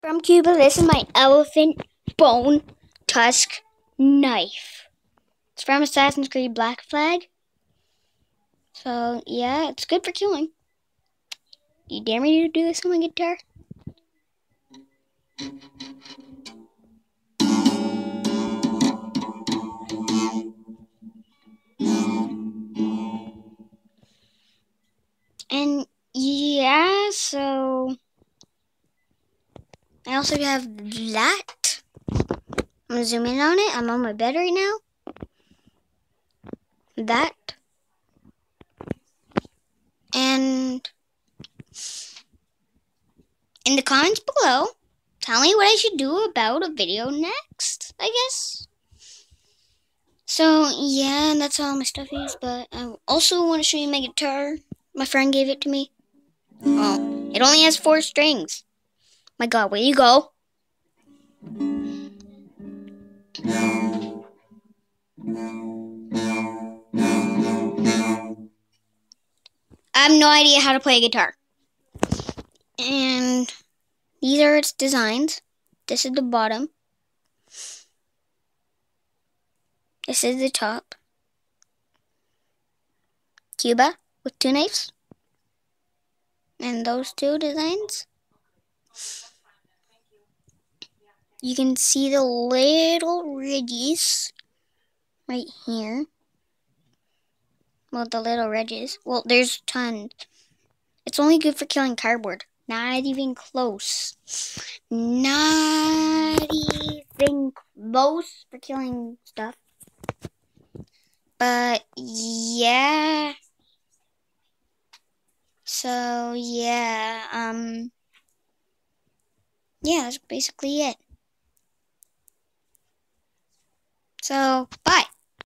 From Cuba, this is my elephant bone tusk knife. It's from Assassin's Creed Black Flag. So, yeah, it's good for killing. You dare me to do this on my guitar? And, yeah, so I also have that. I'm going to zoom in on it. I'm on my bed right now. That. And in the comments below, tell me what I should do about a video next, I guess. So, yeah, that's all my stuff is. But I also want to show you my guitar. My friend gave it to me. Oh, it only has 4 strings. My God, where you go? I have no idea how to play a guitar. And these are its designs. This is the bottom. This is the top. Cuba with 2 knives. And those 2 designs. You can see the little ridges right here. Well, the little ridges. Well, there's tons. It's only good for killing cardboard. Not even close. Not even close for killing stuff. But, yeah. So, yeah. Yeah, that's basically it. So, bye.